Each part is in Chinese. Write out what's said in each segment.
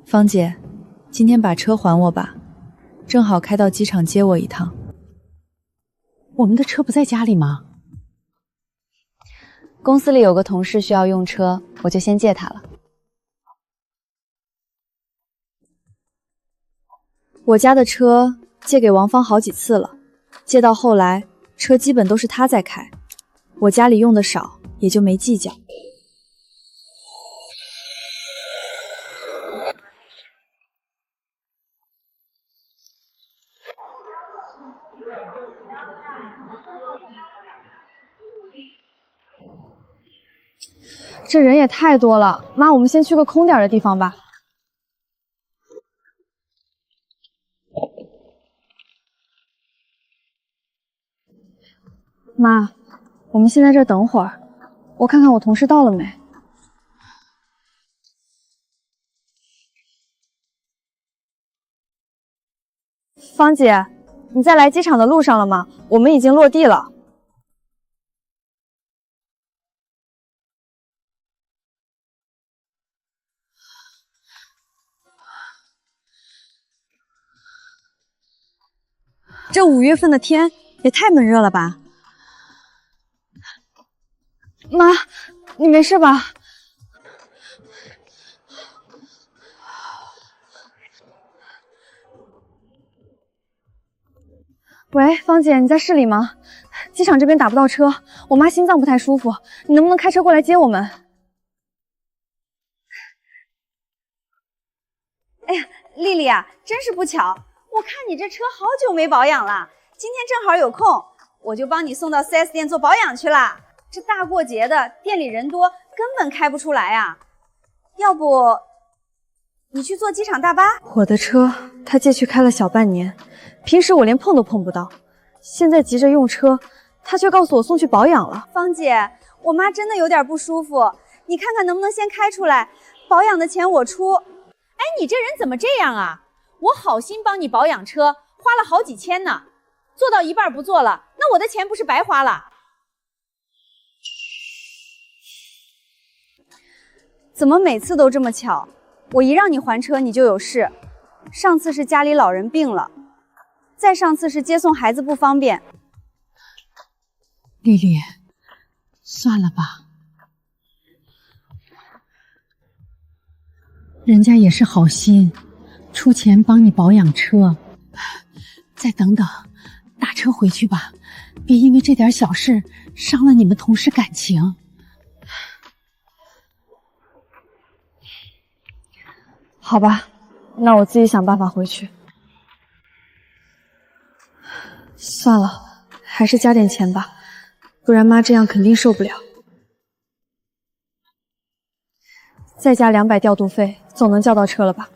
芳姐，今天把车还我吧，正好开到机场接我一趟。我们的车不在家里吗？公司里有个同事需要用车，我就先借他了。我家的车借给王芳好几次了，借到后来，车基本都是他在开，我家里用的少，也就没计较。这人也太多了，妈，我们先去个空点的地方吧。妈，我们先在这儿等会儿，我看看我同事到了没。芳姐，你在来机场的路上了吗？我们已经落地了。这5月份的天也太闷热了吧！妈，你没事吧？喂，芳姐，你在市里吗？机场这边打不到车，我妈心脏不太舒服，你能不能开车过来接我们？哎呀，丽丽啊，真是不巧，我看你这车好久没保养了，今天正好有空，我就帮你送到 4S 店做保养去了。这大过节的，店里人多，根本开不出来啊。要不你去坐机场大巴？我的车他借去开了小半年，平时我连碰都碰不到，现在急着用车，他却告诉我送去保养了。芳姐，我妈真的有点不舒服，你看看能不能先开出来，保养的钱我出。哎，你这人怎么这样啊？我好心帮你保养车，花了好几千呢，做到一半不做了，那我的钱不是白花了？怎么每次都这么巧？我一让你还车，你就有事。上次是家里老人病了，再上次是接送孩子不方便。丽丽，算了吧，人家也是好心，出钱帮你保养车。再等等，打车回去吧，别因为这点小事伤了你们同事感情。好吧，那我自己想办法回去。算了，还是加点钱吧，不然妈这样肯定受不了。再加200调度费，总能叫到车了吧？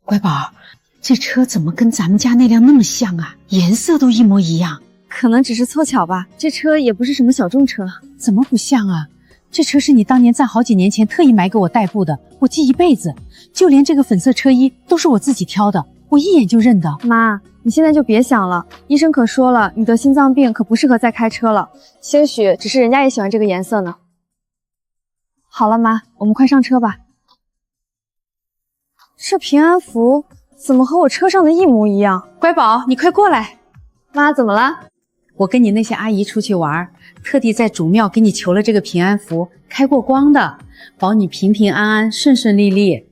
乖宝，这车怎么跟咱们家那辆那么像啊？颜色都一模一样。可能只是凑巧吧，这车也不是什么小众车。怎么不像啊？这车是你当年在好几年前特意买给我代步的，我记一辈子。就连这个粉色车衣都是我自己挑的，我一眼就认得。妈，你现在就别想了，医生可说了，你得心脏病，可不适合再开车了。兴许只是人家也喜欢这个颜色呢。好了，妈，我们快上车吧。这平安符怎么和我车上的一模一样？乖宝，你快过来。妈，怎么了？我跟你那些阿姨出去玩，特地在主庙给你求了这个平安符，开过光的，保你平平安安、顺顺利利。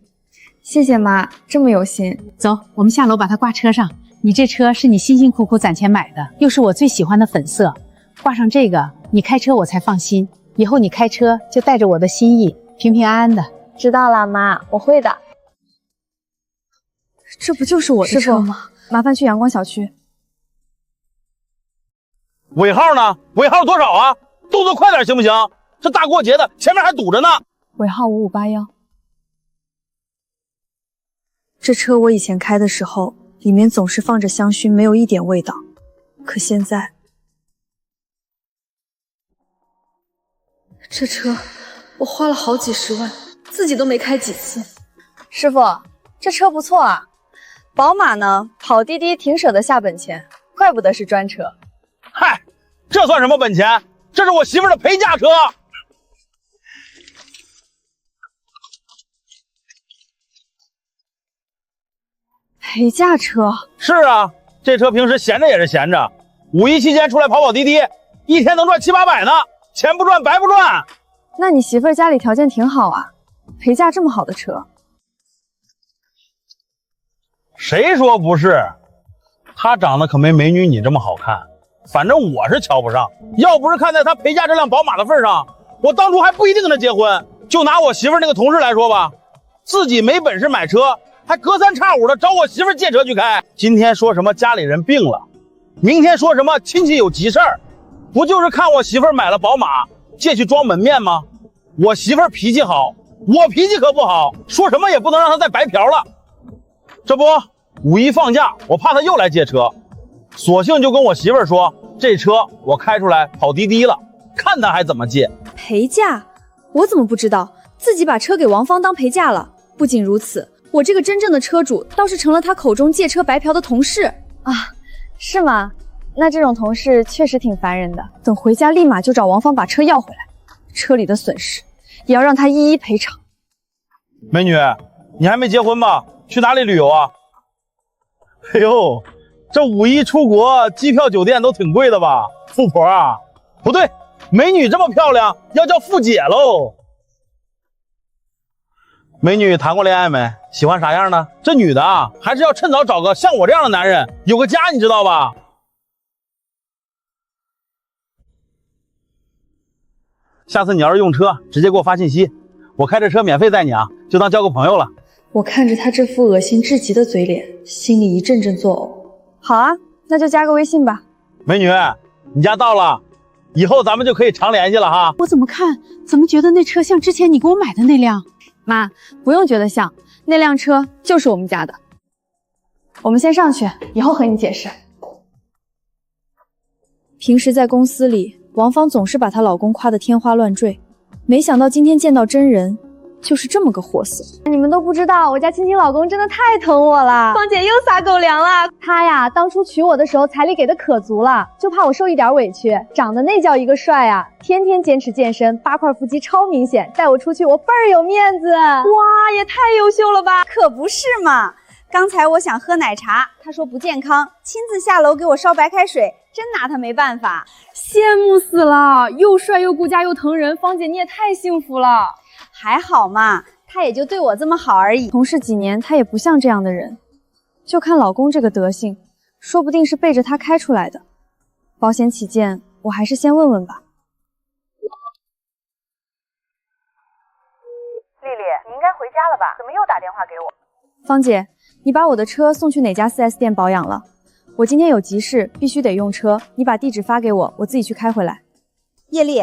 谢谢妈，这么有心。走，我们下楼把它挂车上。你这车是你辛辛苦苦攒钱买的，又是我最喜欢的粉色，挂上这个，你开车我才放心。以后你开车就带着我的心意，平平安安的。知道了，妈，我会的。这不就是我的车吗？麻烦去阳光小区。尾号呢？尾号多少啊？动作快点行不行？这大过节的，前面还堵着呢。尾号5581。这车我以前开的时候，里面总是放着香薰，没有一点味道。可现在，这车我花了好几十万，自己都没开几次。师傅，这车不错啊，宝马呢，跑滴滴挺舍得下本钱，怪不得是专车。嗨，这算什么本钱？这是我媳妇的陪嫁车。陪嫁车？是啊，这车平时闲着也是闲着，五一期间出来跑滴滴，一天能赚7、800呢，钱不赚白不赚。那你媳妇儿家里条件挺好啊，陪嫁这么好的车。谁说不是？她长得可没美女你这么好看，反正我是瞧不上。要不是看在她陪嫁这辆宝马的份上，我当初还不一定跟她结婚。就拿我媳妇那个同事来说吧，自己没本事买车，还隔三差五的找我媳妇借车去开。今天说什么家里人病了，明天说什么亲戚有急事儿，不就是看我媳妇买了宝马借去装门面吗？我媳妇脾气好，我脾气可不好，说什么也不能让她再白嫖了。这不，五一放假，我怕她又来借车，索性就跟我媳妇说，这车我开出来跑滴滴了，看她还怎么借。陪嫁？我怎么不知道？自己把车给王芳当陪嫁了。不仅如此，我这个真正的车主倒是成了他口中借车白嫖的同事啊，是吗？那这种同事确实挺烦人的。等回家立马就找王芳把车要回来，车里的损失也要让他一一赔偿。美女，你还没结婚吧？去哪里旅游啊？哎呦，这五一出国机票酒店都挺贵的吧？富婆啊？不对，美女这么漂亮要叫富姐喽。美女谈过恋爱没？喜欢啥样的？这女的啊，还是要趁早找个像我这样的男人，有个家，你知道吧？下次你要是用车，直接给我发信息，我开着车免费载你啊，就当交个朋友了。我看着他这副恶心至极的嘴脸，心里一阵阵作呕。好啊，那就加个微信吧。美女，你家到了，以后咱们就可以常联系了哈。我怎么觉得那车像之前你给我买的那辆？妈，不用觉得像，那辆车就是我们家的。我们先上去，以后和你解释。平时在公司里，王芳总是把她老公夸得天花乱坠，没想到今天见到真人，就是这么个货色。你们都不知道，我家亲亲老公真的太疼我了。芳姐又撒狗粮了。他呀，当初娶我的时候彩礼给的可足了，就怕我受一点委屈，长得那叫一个帅啊，天天坚持健身，8块腹肌超明显，带我出去我倍儿有面子。哇，也太优秀了吧！可不是嘛，刚才我想喝奶茶，他说不健康，亲自下楼给我烧白开水，真拿他没办法。羡慕死了，又帅又顾家又疼人，芳姐你也太幸福了。还好嘛，他也就对我这么好而已。同事几年，他也不像这样的人。就看老公这个德行，说不定是背着他开出来的。保险起见，我还是先问问吧。丽丽，你应该回家了吧？怎么又打电话给我？芳姐，你把我的车送去哪家 4S 店保养了？我今天有急事，必须得用车，你把地址发给我，我自己去开回来。叶丽，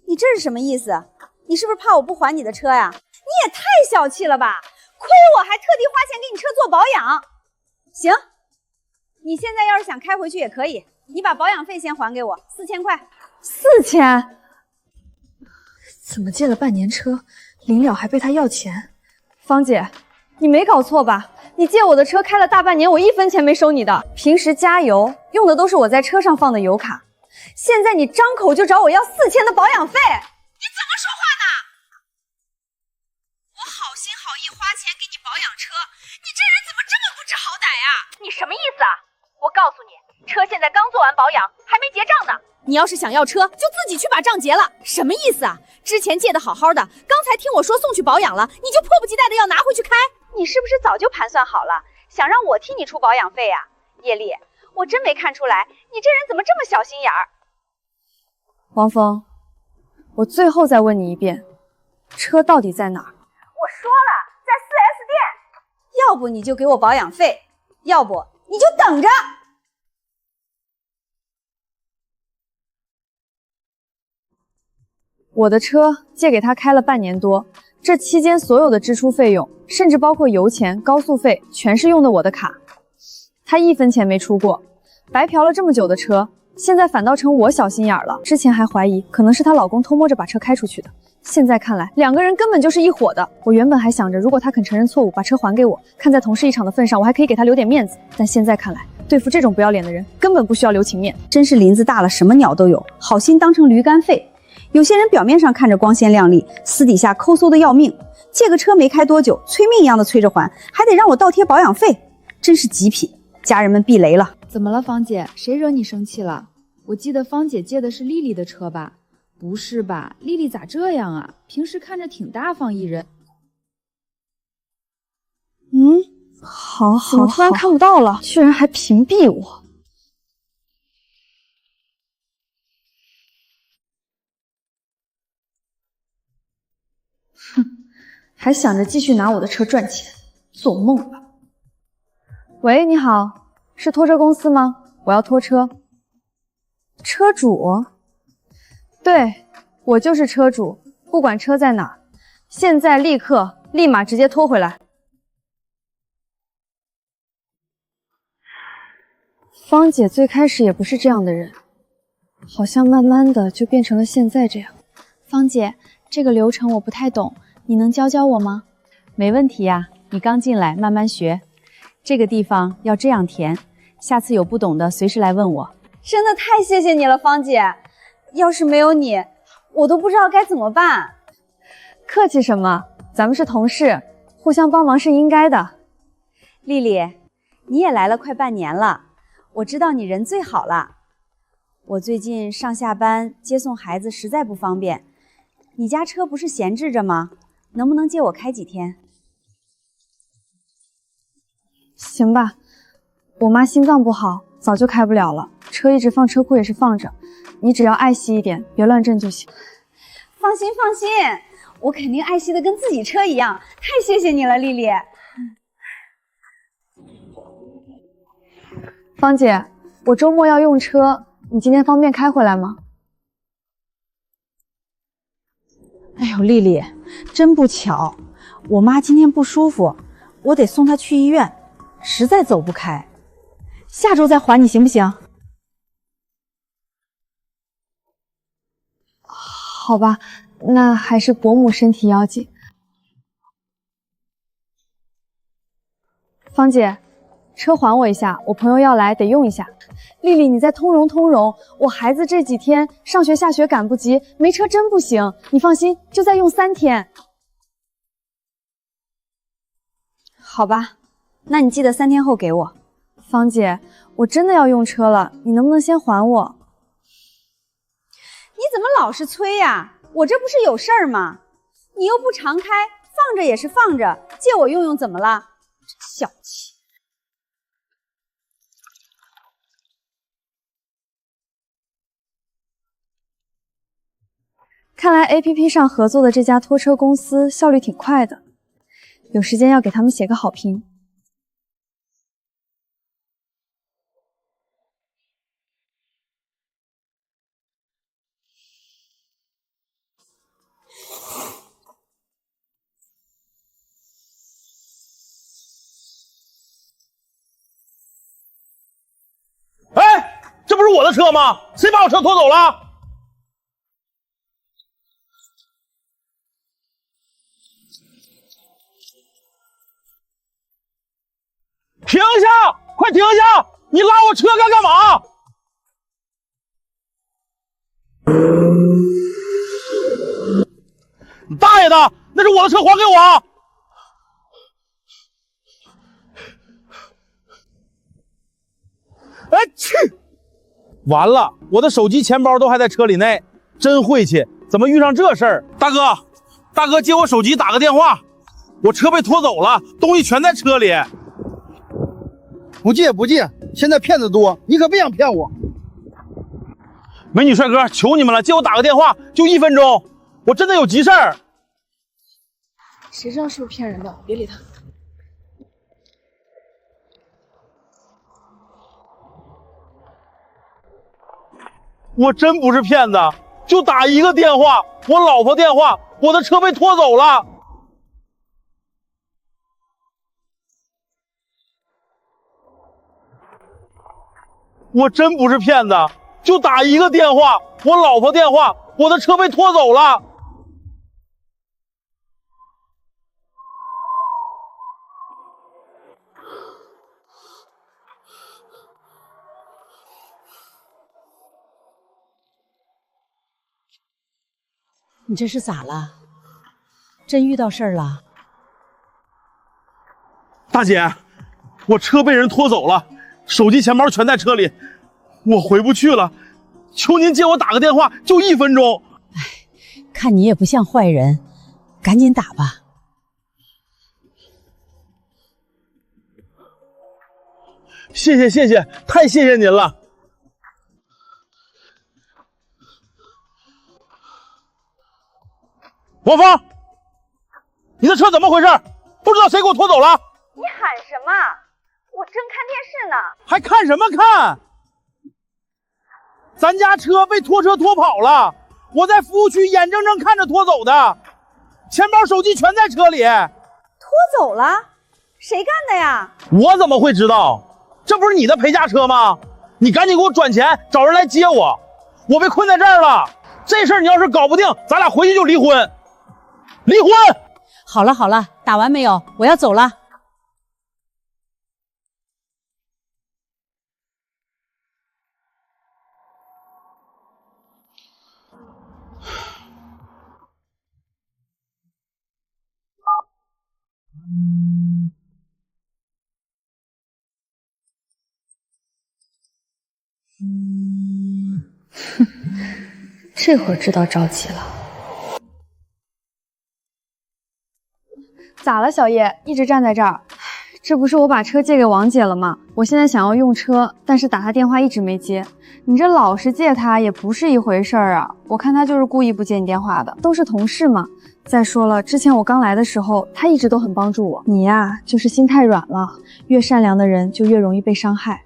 你这是什么意思？你是不是怕我不还你的车呀？你也太小气了吧！亏我还特地花钱给你车做保养。行，你现在要是想开回去也可以，你把保养费先还给我，4000块。4000？怎么借了半年车，临了还被他要钱？芳姐，你没搞错吧？你借我的车开了大半年，我1分钱没收你的。平时加油用的都是我在车上放的油卡，现在你张口就找我要4000的保养费。你怎么说话呢？我好心好意花钱给你保养车，你这人怎么这么不知好歹呀？你什么意思啊？我告诉你，车现在刚做完保养，还没结账呢。你要是想要车，就自己去把账结了。什么意思啊？之前借的好好的，刚才听我说送去保养了，你就迫不及待的要拿回去开？你是不是早就盘算好了，想让我替你出保养费呀？叶丽，我真没看出来，你这人怎么这么小心眼儿？王峰，我最后再问你一遍，车到底在哪儿？我说了，在4S 店。要不你就给我保养费，要不你就等着。我的车借给他开了半年多，这期间所有的支出费用，甚至包括油钱、高速费，全是用的我的卡。他1分钱没出过，白嫖了这么久的车，现在反倒成我小心眼了。之前还怀疑可能是她老公偷摸着把车开出去的，现在看来，两个人根本就是一伙的。我原本还想着，如果他肯承认错误，把车还给我，看在同事一场的份上，我还可以给他留点面子。但现在看来，对付这种不要脸的人，根本不需要留情面。真是林子大了，什么鸟都有，好心当成驴肝肺。有些人表面上看着光鲜亮丽，私底下抠搜的要命。借个车没开多久，催命一样的催着还，还得让我倒贴保养费，真是极品。家人们避雷了。怎么了，芳姐？谁惹你生气了？我记得芳姐借的是丽丽的车吧？不是吧，丽丽咋这样啊？平时看着挺大方一人。好，怎么突然看不到了？居然还屏蔽我！哼，还想着继续拿我的车赚钱，做梦吧！喂，你好，是拖车公司吗？我要拖车。车主？对，我就是车主，不管车在哪，现在立刻立马直接拖回来。芳姐最开始也不是这样的人，好像慢慢的就变成了现在这样。芳姐，这个流程我不太懂，你能教教我吗？没问题呀，你刚进来，慢慢学。这个地方要这样填，下次有不懂的随时来问我。真的太谢谢你了，芳姐，要是没有你，我都不知道该怎么办。客气什么，咱们是同事，互相帮忙是应该的。丽丽，你也来了快半年了，我知道你人最好了。我最近上下班接送孩子实在不方便，你家车不是闲置着吗？能不能借我开几天？行吧，我妈心脏不好，早就开不了了，车一直放车库也是放着，你只要爱惜一点，别乱震就行。放心放心，我肯定爱惜的跟自己车一样。太谢谢你了，丽丽。芳姐，我周末要用车，你今天方便开回来吗？哎呦，丽丽，真不巧，我妈今天不舒服，我得送她去医院，实在走不开。下周再还你行不行？好吧，那还是伯母身体要紧。芳姐，车还我一下，我朋友要来，得用一下。丽丽，你再通融通融，我孩子这几天上学下学赶不及，没车真不行。你放心，就再用3天。好吧，那你记得3天后给我。芳姐，我真的要用车了，你能不能先还我？你怎么老是催呀？我这不是有事儿吗？你又不常开，放着也是放着，借我用用怎么了？真小气。看来 APP 上合作的这家拖车公司效率挺快的，有时间要给他们写个好评。哎，这不是我的车吗？谁把我车拖走了？停下！快停下！你拉我车干嘛？你大爷的！那是我的车，还给我！哎去！完了，我的手机、钱包都还在车里内，真晦气！怎么遇上这事儿？大哥，接我手机打个电话，我车被拖走了，东西全在车里。不借，现在骗子多，你可别想骗我。美女帅哥，求你们了，借我打个电话，就1分钟，我真的有急事儿。谁知道是不是骗人的？别理他。我真不是骗子，就打一个电话，我老婆电话，我的车被拖走了。我真不是骗子，就打一个电话，我老婆电话，我的车被拖走了。你这是咋了？真遇到事儿了？大姐，我车被人拖走了，手机钱包全在车里，我回不去了，求您接我打个电话，就1分钟。看你也不像坏人，赶紧打吧。谢谢谢谢，太谢谢您了。王峰，你的车怎么回事？不知道谁给我拖走了？你喊什么？我正看电视呢。还看什么看？咱家车被拖车拖跑了，我在服务区眼睁睁看着拖走的，钱包手机全在车里。拖走了？谁干的呀？我怎么会知道？这不是你的陪嫁车吗？你赶紧给我转钱，找人来接我，我被困在这儿了。这事儿你要是搞不定，咱俩回去就离婚。离婚！好了好了，打完没有？我要走了。这会儿知道着急了。咋了，小叶？一直站在这儿。这不是我把车借给王姐了吗？我现在想要用车，但是打她电话一直没接。你这老是借她也不是一回事儿啊！我看她就是故意不接你电话的，都是同事嘛。再说了，之前我刚来的时候，她一直都很帮助我。你呀，就是心太软了，越善良的人就越容易被伤害。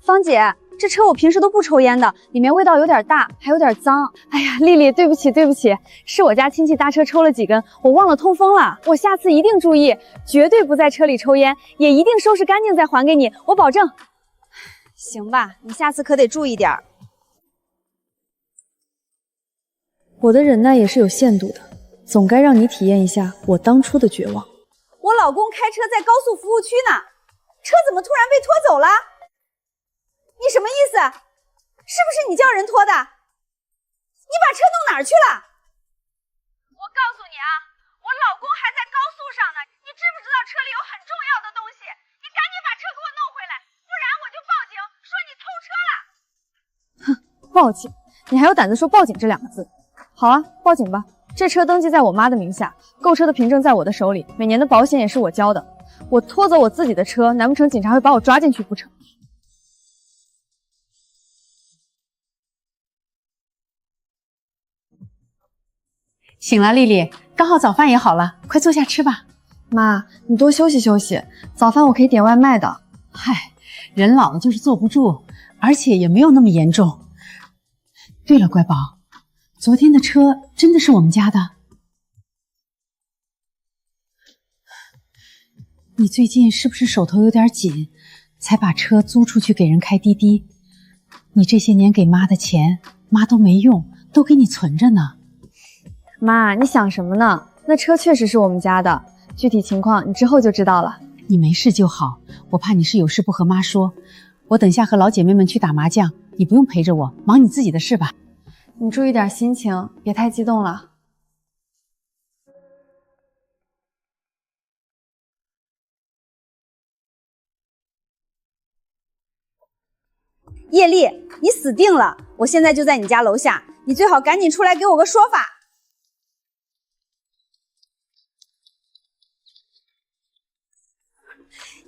芳姐，这车我平时都不抽烟的，里面味道有点大，还有点脏。哎呀，丽丽，对不起对不起，是我家亲戚搭车抽了几根，我忘了通风了。我下次一定注意，绝对不在车里抽烟，也一定收拾干净再还给你，我保证。行吧，你下次可得注意点。我的忍耐也是有限度的，总该让你体验一下我当初的绝望。我老公开车在高速服务区呢，车怎么突然被拖走了？你什么意思？是不是你叫人拖的？你把车弄哪儿去了？我告诉你啊，我老公还在高速上呢，你知不知道车里有很重要的东西？你赶紧把车给我弄回来，不然我就报警，说你偷车了。哼，报警？你还有胆子说报警这2个字？好啊，报警吧。这车登记在我妈的名下，购车的凭证在我的手里，每年的保险也是我交的。我拖走我自己的车，难不成警察会把我抓进去不成？醒了，丽丽，刚好早饭也好了，快坐下吃吧。妈，你多休息休息，早饭我可以点外卖的。嗨，人老了就是坐不住，而且也没有那么严重。对了，乖宝，昨天的车真的是我们家的？你最近是不是手头有点紧，才把车租出去给人开滴滴？你这些年给妈的钱，妈都没用，都给你存着呢。妈，你想什么呢？那车确实是我们家的，具体情况你之后就知道了。你没事就好，我怕你是有事不和妈说。我等下和老姐妹们去打麻将，你不用陪着我，忙你自己的事吧。你注意点心情，别太激动了。叶丽，你死定了！我现在就在你家楼下，你最好赶紧出来给我个说法。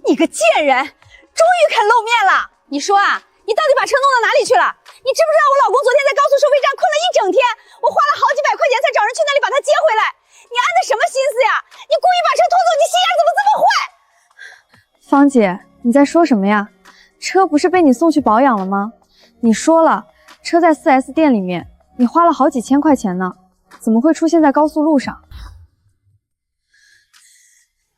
你个贱人，终于肯露面了！你说啊，你到底把车弄到哪里去了？你知不知道我老公昨天在高速收费站困了1整天，我花了好几百块钱才找人去那里把他接回来。你安的什么心思呀？你故意把车拖走，你心眼怎么这么坏？芳姐，你在说什么呀？车不是被你送去保养了吗？你说了，车在 4S 店里面，你花了好几千块钱呢，怎么会出现在高速路上？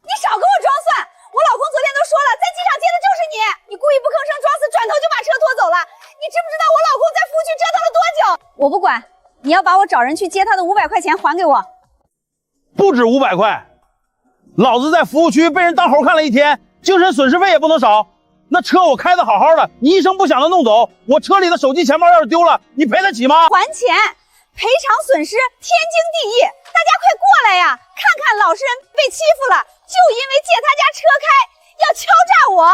你少跟我装蒜！我老公昨天都说了，在机场接的就是你，你故意不吭声装死，转头就把车拖走了。你知不知道我老公在服务区折腾了多久？我不管，你要把我找人去接他的500块钱还给我。不止500块，老子在服务区被人当猴看了1天，精神损失费也不能少。那车我开的好好的，你一声不响的弄走，我车里的手机钱包要是丢了，你赔得起吗？还钱！赔偿损失天经地义，大家快过来呀，看看老实人被欺负了，就因为借他家车开，要敲诈我。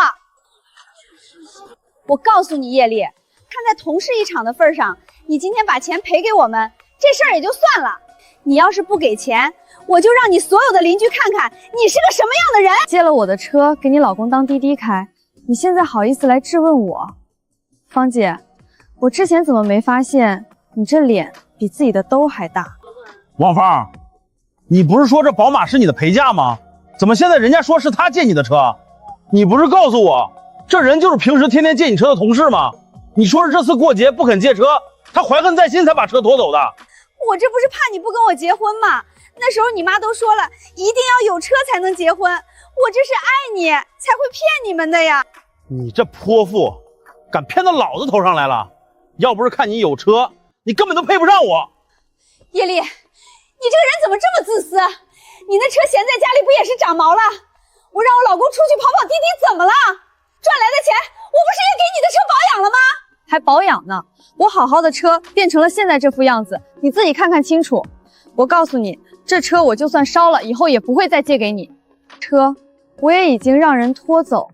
我告诉你叶丽，看在同事一场的份上，你今天把钱赔给我们，这事儿也就算了。你要是不给钱，我就让你所有的邻居看看你是个什么样的人。借了我的车给你老公当滴滴开，你现在好意思来质问我？芳姐，我之前怎么没发现你这脸比自己的兜还大？王芳，你不是说这宝马是你的陪嫁吗？怎么现在人家说是他借你的车？你不是告诉我这人就是平时天天借你车的同事吗？你说是这次过节不肯借车，他怀恨在心才把车拖走的。我这不是怕你不跟我结婚吗？那时候你妈都说了，一定要有车才能结婚，我这是爱你才会骗你们的呀。你这泼妇敢骗到老子头上来了，要不是看你有车，你根本都配不上我。叶丽，你这个人怎么这么自私？你那车闲在家里不也是长毛了？我让我老公出去跑跑滴滴怎么了？赚来的钱我不是也给你的车保养了吗？还保养呢？我好好的车变成了现在这副样子，你自己看看清楚。我告诉你，这车我就算烧了，以后也不会再借给你。车我也已经让人拖走，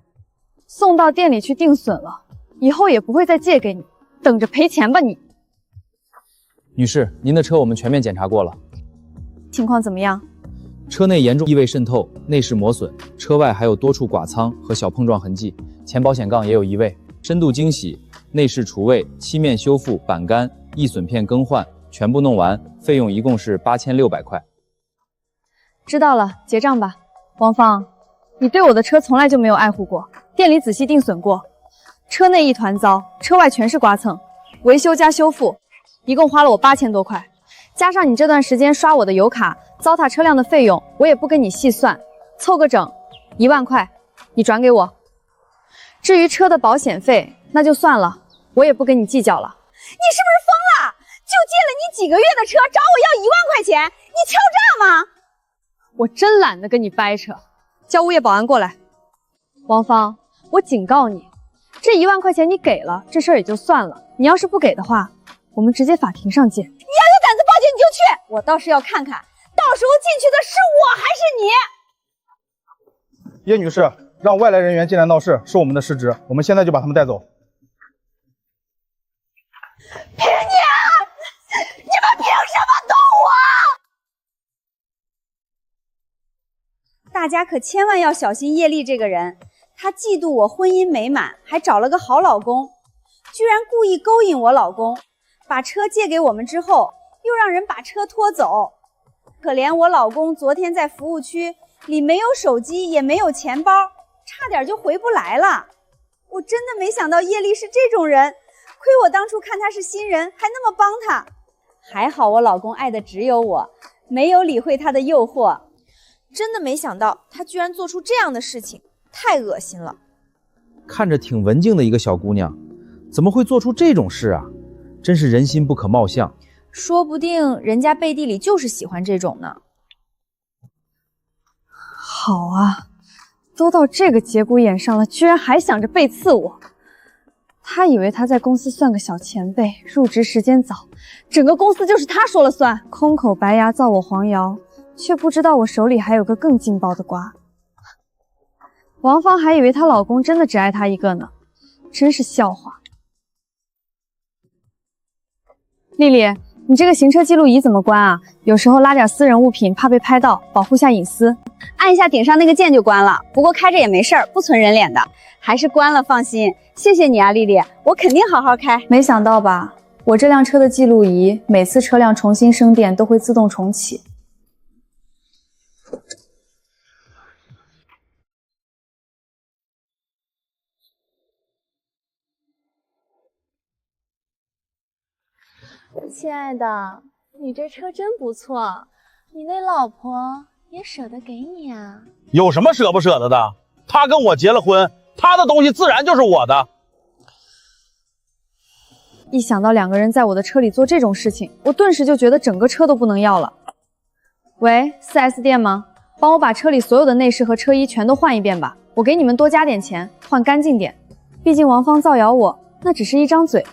送到店里去定损了，以后也不会再借给你，等着赔钱吧你。女士，您的车我们全面检查过了，情况怎么样？车内严重异味渗透，内饰磨损，车外还有多处剐蹭和小碰撞痕迹，前保险杠也有异味，深度清洗、内饰除味、漆面修复、板干、易损片更换，全部弄完，费用一共是8600块。知道了，结账吧。王芳，你对我的车从来就没有爱护过，店里仔细定损过，车内一团糟，车外全是刮蹭，维修加修复，一共花了我8000多块，加上你这段时间刷我的油卡，糟蹋车辆的费用，我也不跟你细算，凑个整1万块，你转给我。至于车的保险费，那就算了，我也不跟你计较了。你是不是疯了？就借了你几个月的车，找我要1万块钱，你敲诈吗？我真懒得跟你掰扯，叫物业保安过来。王芳，我警告你，这1万块钱你给了，这事儿也就算了，你要是不给的话，我们直接法庭上见。你要有胆子报警你就去，我倒是要看看，到时候进去的是我还是你。叶女士，让外来人员进来闹事是我们的失职，我们现在就把他们带走。凭你，你们凭什么动我？大家可千万要小心叶丽这个人，她嫉妒我婚姻美满，还找了个好老公，居然故意勾引我老公，把车借给我们之后，又让人把车拖走。可怜我老公昨天在服务区里没有手机，也没有钱包，差点就回不来了。我真的没想到叶丽是这种人，亏我当初看她是新人，还那么帮她。还好我老公爱的只有我，没有理会她的诱惑。真的没想到她居然做出这样的事情，太恶心了。看着挺文静的一个小姑娘，怎么会做出这种事啊？真是人心不可貌相。说不定人家背地里就是喜欢这种呢。好啊，都到这个节骨眼上了，居然还想着背刺我。他以为他在公司算个小前辈，入职时间早，整个公司就是他说了算，空口白牙造我黄谣，却不知道我手里还有个更劲爆的瓜。王芳还以为她老公真的只爱她一个呢，真是笑话。丽丽，你这个行车记录仪怎么关啊？有时候拉点私人物品，怕被拍到，保护下隐私。按一下顶上那个键就关了，不过开着也没事儿，不存人脸的，还是关了放心。谢谢你啊，丽丽，我肯定好好开。没想到吧，我这辆车的记录仪，每次车辆重新升电都会自动重启。亲爱的，你这车真不错，你那老婆也舍得给你啊？有什么舍不舍得的？他跟我结了婚，他的东西自然就是我的。一想到两个人在我的车里做这种事情，我顿时就觉得整个车都不能要了。喂，4S 店吗？帮我把车里所有的内饰和车衣全都换一遍吧，我给你们多加点钱，换干净点。毕竟王芳造谣我，那只是一张嘴，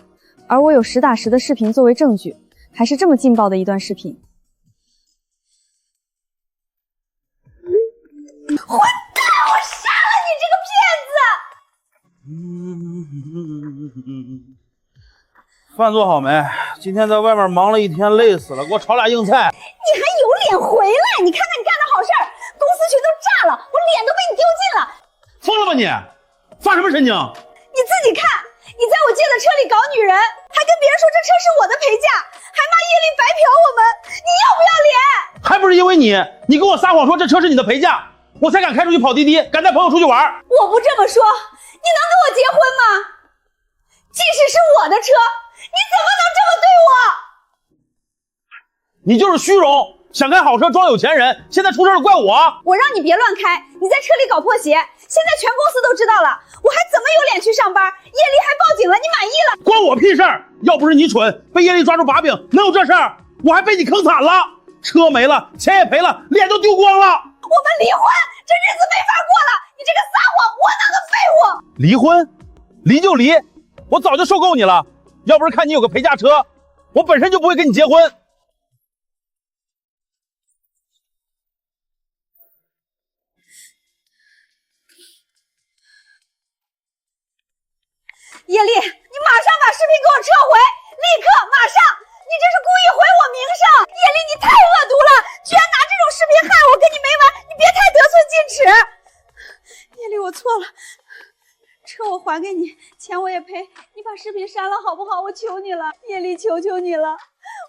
而我有实打实的视频作为证据，还是这么劲爆的一段视频。混蛋！我杀了你这个骗子！饭做好没？今天在外面忙了一天，累死了，给我炒俩硬菜。你还有脸回来？你看看你干的好事儿，公司群都炸了，我脸都被你丢尽了。疯了吧你？发什么神经？你自己看，你在我借的车里搞女人，还跟别人说这车是我的陪嫁，还骂叶丽白嫖我们，你要不要脸？还不是因为你跟我撒谎说这车是你的陪嫁，我才敢开出去跑滴滴，敢带朋友出去玩。我不这么说，你能跟我结婚吗？即使是我的车，你怎么能这么对我？你就是虚荣，想开好车装有钱人，现在出事了怪我。我让你别乱开，你在车里搞破鞋，现在全公司都知道了，我还怎么有脸去上班？叶丽还报警了，你满意了？关我屁事儿！要不是你蠢，被叶丽抓住把柄，能有这事儿？我还被你坑惨了，车没了，钱也赔了，脸都丢光了。我们离婚，这日子没法过了！你这个撒谎窝囊的废物！离婚？离就离，我早就受够你了。要不是看你有个陪嫁车，我本身就不会跟你结婚。叶丽，你马上把视频给我撤回，立刻，马上！你这是故意毁我名声！叶丽，你太恶毒了，居然拿这种视频害我，跟你没完！你别太得寸进尺！叶丽，我错了，车我还给你，钱我也赔，你把视频删了好不好？我求你了，叶丽，求求你了！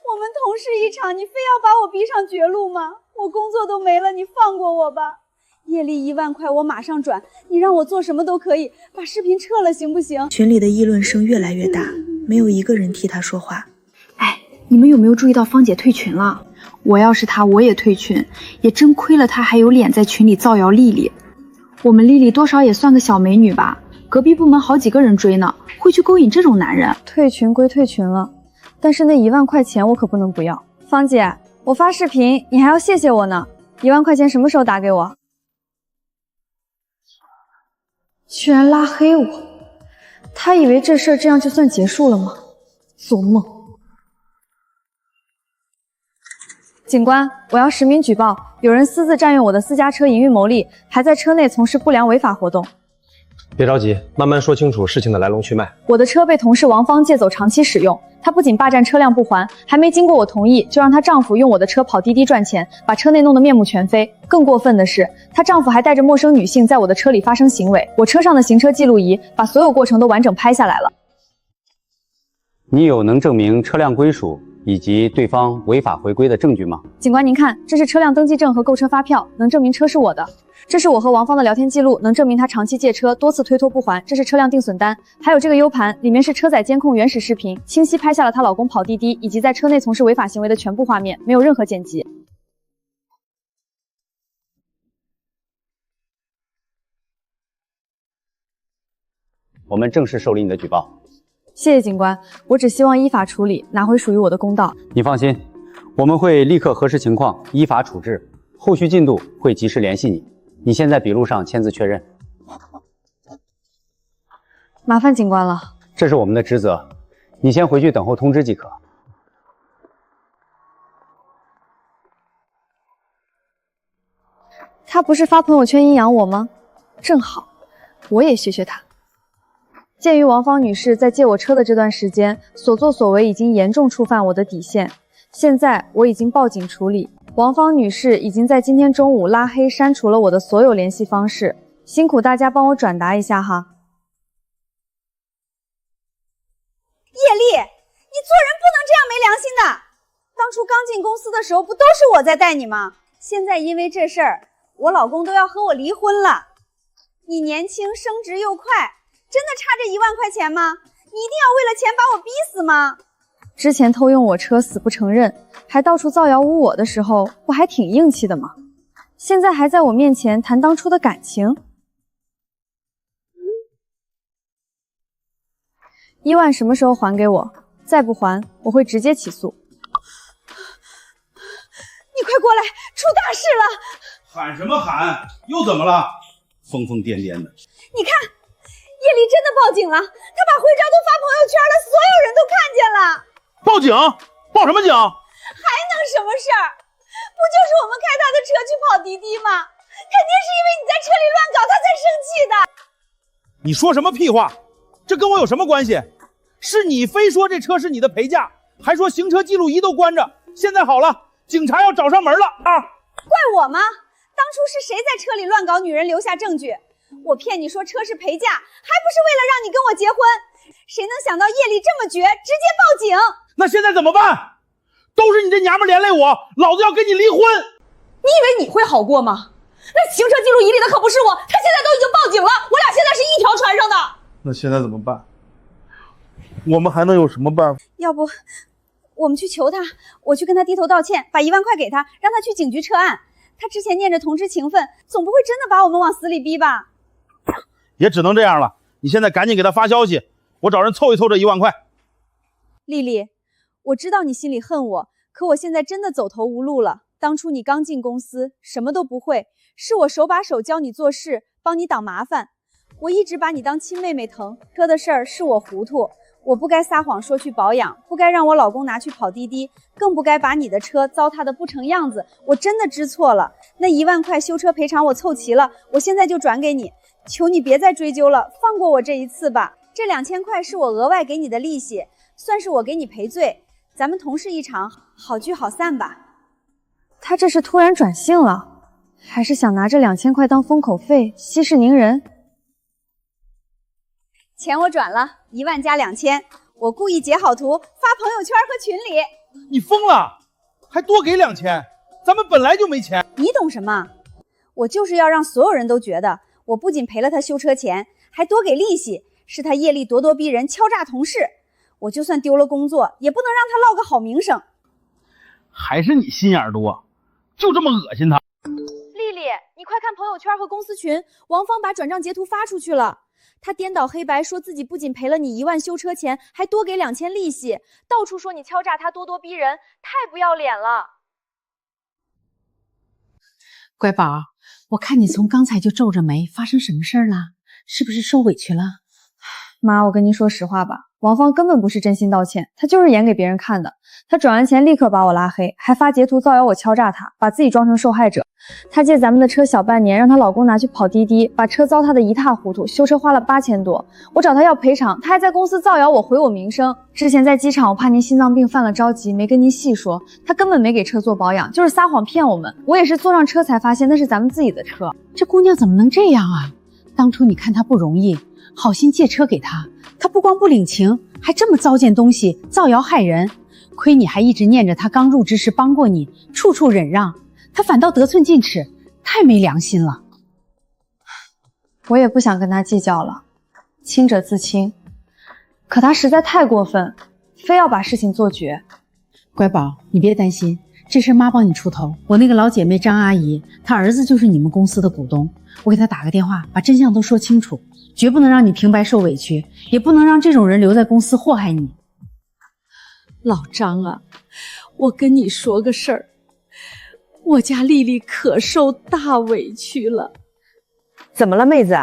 我们同事一场，你非要把我逼上绝路吗？我工作都没了，你放过我吧！叶丽，1万块我马上转，你让我做什么都可以，把视频撤了行不行？群里的议论声越来越大，没有一个人替他说话。哎，你们有没有注意到芳姐退群了？我要是她，我也退群，也真亏了她还有脸在群里造谣丽丽。我们丽丽多少也算个小美女吧，隔壁部门好几个人追呢，会去勾引这种男人。退群归退群了，但是那1万块钱我可不能不要。芳姐，我发视频你还要谢谢我呢，1万块钱什么时候打给我？居然拉黑我，他以为这事儿这样就算结束了吗？做梦！警官，我要实名举报，有人私自占用我的私家车营运牟利，还在车内从事不良违法活动。别着急，慢慢说清楚事情的来龙去脉。我的车被同事王芳借走长期使用，她不仅霸占车辆不还，还没经过我同意就让她丈夫用我的车跑滴滴赚钱，把车内弄得面目全非。更过分的是，她丈夫还带着陌生女性在我的车里发生行为，我车上的行车记录仪把所有过程都完整拍下来了。你有能证明车辆归属以及对方违法回归的证据吗？警官您看，这是车辆登记证和购车发票，能证明车是我的。这是我和王芳的聊天记录，能证明她长期借车，多次推脱不还。这是车辆定损单，还有这个 U 盘，里面是车载监控原始视频，清晰拍下了她老公跑滴滴以及在车内从事违法行为的全部画面，没有任何剪辑。我们正式受理你的举报。谢谢警官，我只希望依法处理，拿回属于我的公道。你放心，我们会立刻核实情况，依法处置，后续进度会及时联系你。你先在笔录上签字确认。麻烦警官了。这是我们的职责，你先回去等候通知即可。他不是发朋友圈阴阳我吗？正好，我也学学他。鉴于王芳女士在借我车的这段时间所作所为已经严重触犯我的底线，现在我已经报警处理。王芳女士已经在今天中午拉黑删除了我的所有联系方式，辛苦大家帮我转达一下哈。叶丽，你做人不能这样没良心的。当初刚进公司的时候不都是我在带你吗？现在因为这事儿，我老公都要和我离婚了。你年轻升职又快，真的差这1万块钱吗？你一定要为了钱把我逼死吗？之前偷用我车死不承认，还到处造谣诬我的时候，我还挺硬气的嘛。现在还在我面前谈当初的感情。1万什么时候还给我？再不还，我会直接起诉。你快过来，出大事了！喊什么喊？又怎么了？疯疯癫癫的。你看，叶丽真的报警了，她把徽章都发朋友圈了，所有人都看见了。报警？报什么警？还能什么事儿？不就是我们开他的车去跑滴滴吗？肯定是因为你在车里乱搞，他才生气的。你说什么屁话？这跟我有什么关系？是你非说这车是你的陪嫁，还说行车记录仪都关着。现在好了，警察要找上门了啊！怪我吗？当初是谁在车里乱搞女人留下证据？我骗你说车是陪嫁，还不是为了让你跟我结婚？谁能想到夜里这么绝，直接报警？那现在怎么办？都是你这娘们连累我，老子要跟你离婚！你以为你会好过吗？那行车记录仪里的可不是我，他现在都已经报警了，我俩现在是一条船上的。那现在怎么办？我们还能有什么办法？要不我们去求他，我去跟他低头道歉，把1万块给他，让他去警局撤案。他之前念着同志情分，总不会真的把我们往死里逼吧？也只能这样了。你现在赶紧给他发消息，我找人凑一凑这1万块。丽丽，我知道你心里恨我，可我现在真的走投无路了。当初你刚进公司，什么都不会，是我手把手教你做事，帮你挡麻烦。我一直把你当亲妹妹疼。车的事儿是我糊涂，我不该撒谎说去保养，不该让我老公拿去跑滴滴，更不该把你的车糟蹋的不成样子。我真的知错了。那1万块修车赔偿我凑齐了，我现在就转给你，求你别再追究了，放过我这一次吧。这2000块是我额外给你的利息，算是我给你赔罪。咱们同事一场，好聚好散吧。他这是突然转性了，还是想拿这2000块当封口费息事宁人？钱我转了，1万加2000，我故意截好图发朋友圈和群里。你疯了？还多给2000？咱们本来就没钱。你懂什么？我就是要让所有人都觉得，我不仅赔了他修车钱，还多给利息，是他业力咄咄逼人，敲诈同事。我就算丢了工作，也不能让他落个好名声。还是你心眼多，就这么恶心他。丽丽，你快看朋友圈和公司群，王芳把转账截图发出去了。他颠倒黑白，说自己不仅赔了你1万修车钱，还多给2000利息，到处说你敲诈他，咄咄逼人，太不要脸了。乖宝，我看你从刚才就皱着眉，发生什么事儿了？是不是受委屈了？妈，我跟您说实话吧，王芳根本不是真心道歉，她就是演给别人看的。她转完钱立刻把我拉黑，还发截图造谣我敲诈她，把自己装成受害者。她借咱们的车小半年，让她老公拿去跑滴滴，把车糟蹋得一塌糊涂，修车花了8000多。我找她要赔偿，她还在公司造谣我毁我名声。之前在机场，我怕您心脏病犯了着急，没跟您细说，她根本没给车做保养，就是撒谎骗我们。我也是坐上车才发现那是咱们自己的车。这姑娘怎么能这样啊？当初你看她不容易，好心借车给她，她不光不领情，还这么糟践东西，造谣害人。亏你还一直念着她刚入职时帮过你，处处忍让，她反倒得寸进尺，太没良心了。我也不想跟她计较了，清者自清。可她实在太过分，非要把事情做绝。乖宝，你别担心，这事妈帮你出头。我那个老姐妹张阿姨，她儿子就是你们公司的股东，我给她打个电话，把真相都说清楚，绝不能让你平白受委屈，也不能让这种人留在公司祸害你。老张啊，我跟你说个事儿，我家丽丽可受大委屈了。怎么了，妹子？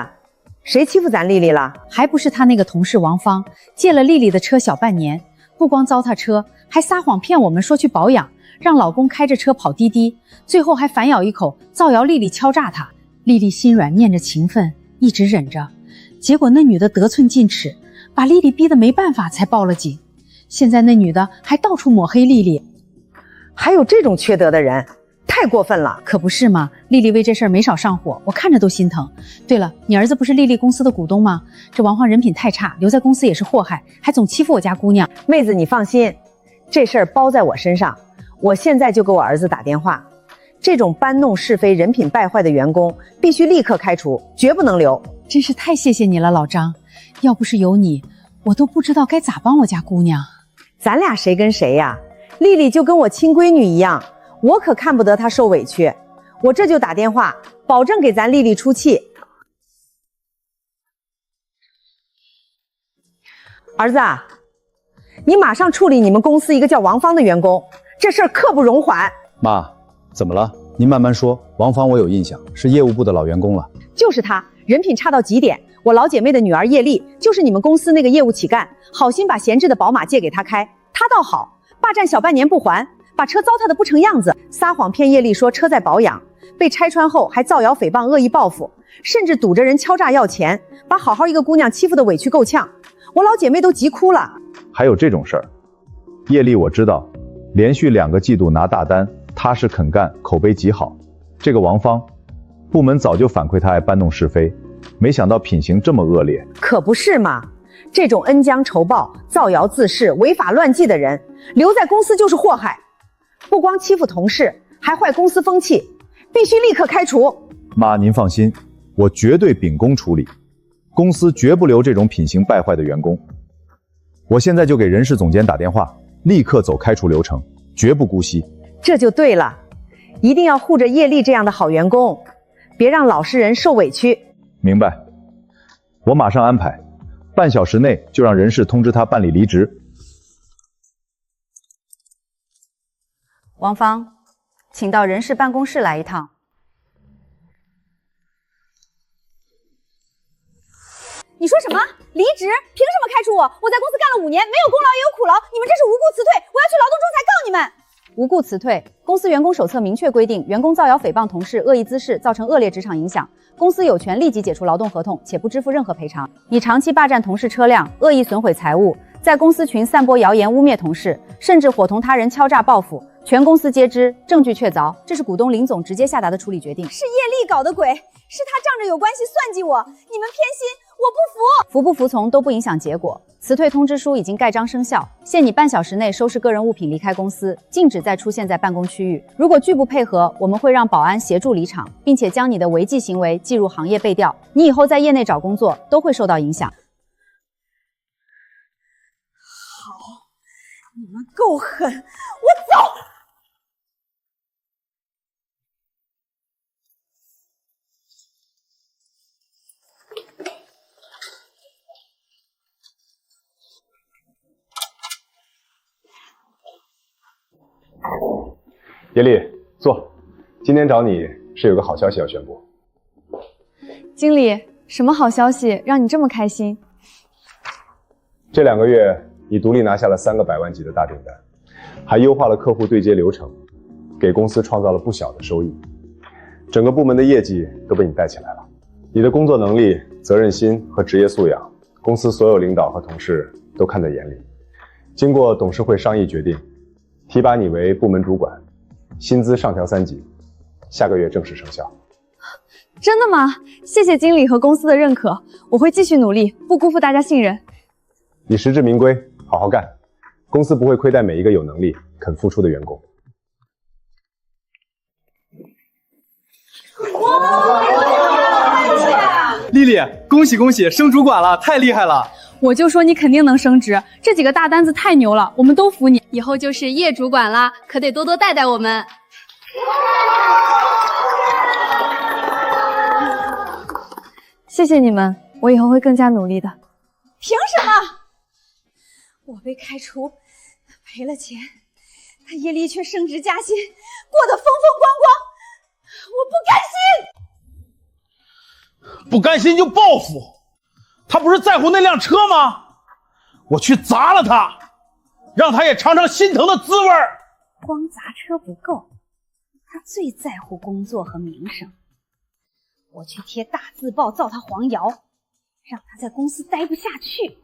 谁欺负咱丽丽了？还不是她那个同事王芳借了丽丽的车小半年，不光糟蹋车，还撒谎骗我们说去保养，让老公开着车跑滴滴，最后还反咬一口，造谣丽丽敲诈她。丽丽心软，念着情分，一直忍着，结果那女的得寸进尺，把丽丽逼得没办法，才报了警。现在那女的还到处抹黑丽丽，还有这种缺德的人，太过分了。可不是嘛，丽丽为这事儿没少上火，我看着都心疼。对了，你儿子不是丽丽公司的股东吗？这王芳人品太差，留在公司也是祸害，还总欺负我家姑娘。妹子你放心，这事儿包在我身上，我现在就给我儿子打电话。这种搬弄是非、人品败坏的员工必须立刻开除，绝不能留。真是太谢谢你了，老张，要不是有你，我都不知道该咋帮我家姑娘。咱俩谁跟谁呀？丽丽就跟我亲闺女一样，我可看不得她受委屈。我这就打电话，保证给咱丽丽出气。儿子，你马上处理你们公司一个叫王芳的员工，这事儿刻不容缓。妈，怎么了？您慢慢说。王芳我有印象，是业务部的老员工了。就是她，人品差到极点。我老姐妹的女儿叶丽，就是你们公司那个业务乞干，好心把闲置的宝马借给她开，她倒好，霸占小半年不还，把车糟蹋的不成样子，撒谎骗叶丽说车在保养，被拆穿后还造谣诽谤，恶意报复，甚至堵着人敲诈要钱，把好好一个姑娘欺负得委屈够呛，我老姐妹都急哭了。还有这种事儿，叶丽我知道，连续2个季度拿大单，踏实肯干，口碑极好。这个王芳，部门早就反馈她爱搬弄是非，没想到品行这么恶劣。可不是嘛，这种恩将仇报、造谣自恃、违法乱纪的人，留在公司就是祸害，不光欺负同事，还坏公司风气，必须立刻开除。妈，您放心，我绝对秉公处理，公司绝不留这种品行败坏的员工。我现在就给人事总监打电话，立刻走开除流程，绝不姑息。这就对了，一定要护着叶丽这样的好员工，别让老实人受委屈。明白，我马上安排，半小时内就让人事通知他办理离职。王芳，请到人事办公室来一趟。你说什么？离职？凭什么开除我？我在公司干了5年，没有功劳也有苦劳，你们这是无故辞退，我要去劳动仲裁告你们！无故辞退，公司员工手册明确规定，员工造谣诽谤同事、恶意滋事，造成恶劣职场影响，公司有权立即解除劳动合同，且不支付任何赔偿。你长期霸占同事车辆，恶意损毁财物，在公司群散播谣言，污蔑同事，甚至伙同他人敲诈报复，全公司皆知，证据确凿。这是股东林总直接下达的处理决定。是叶丽搞的鬼，是他仗着有关系算计我，你们偏心，我不服。服不服从都不影响结果。辞退通知书已经盖章生效，限你半小时内收拾个人物品离开公司，禁止再出现在办公区域。如果拒不配合，我们会让保安协助离场，并且将你的违纪行为记入行业备调。你以后在业内找工作都会受到影响。好，你们够狠，我走。叶丽，坐。今天找你是有个好消息要宣布。经理，什么好消息让你这么开心？这2个月，你独立拿下了3个100万级的大订单，还优化了客户对接流程，给公司创造了不小的收益。整个部门的业绩都被你带起来了。你的工作能力、责任心和职业素养，公司所有领导和同事都看在眼里。经过董事会商议决定，提拔你为部门主管，薪资上调3级，下个月正式生效。真的吗？谢谢经理和公司的认可，我会继续努力，不辜负大家信任。你实至名归，好好干，公司不会亏待每一个有能力、肯付出的员工。丽丽，恭喜恭喜，升主管了，太厉害了！我就说你肯定能升职，这几个大单子太牛了，我们都服你。以后就是叶主管啦，可得多多带带我们。谢谢你们，我以后会更加努力的。凭什么？我被开除，赔了钱，他叶丽却升职加薪，过得风风光光，我不甘心。不甘心就报复，他不是在乎那辆车吗？我去砸了他，让他也尝尝心疼的滋味。光砸车不够，他最在乎工作和名声。我去贴大字报造他黄谣，让他在公司待不下去。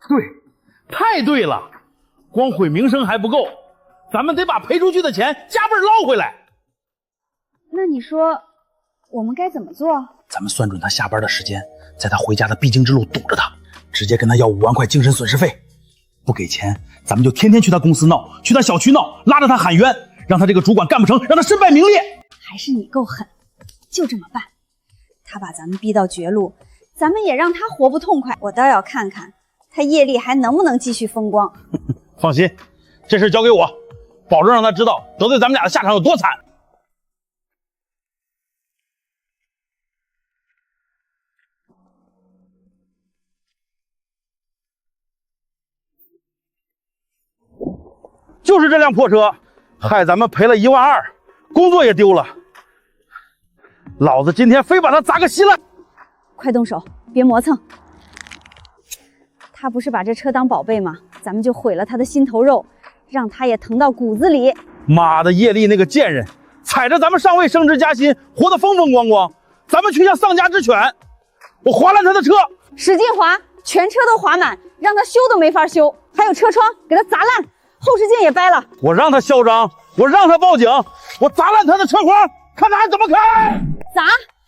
对，太对了，光毁名声还不够，咱们得把赔出去的钱加倍捞回来。那你说我们该怎么做？咱们算准他下班的时间，在他回家的必经之路堵着他，直接跟他要5万块精神损失费。不给钱，咱们就天天去他公司闹，去他小区闹，拉着他喊冤，让他这个主管干不成，让他身败名裂。还是你够狠，就这么办。他把咱们逼到绝路，咱们也让他活不痛快。我倒要看看他叶丽还能不能继续风光。放心，这事交给我，保证让他知道得罪咱们俩的下场有多惨。就是这辆破车，害咱们赔了1万2，工作也丢了。老子今天非把他砸个稀烂！快动手，别磨蹭。他不是把这车当宝贝吗？咱们就毁了他的心头肉，让他也疼到骨子里。妈的，叶丽那个贱人，踩着咱们上尉升职加薪，活得风风光光，咱们却像丧家之犬。我划烂他的车，使劲划，全车都划满，让他修都没法修。还有车窗，给他砸烂，后视镜也掰了。我让他嚣张，我让他报警，我砸烂他的车筐，看他还怎么开！砸，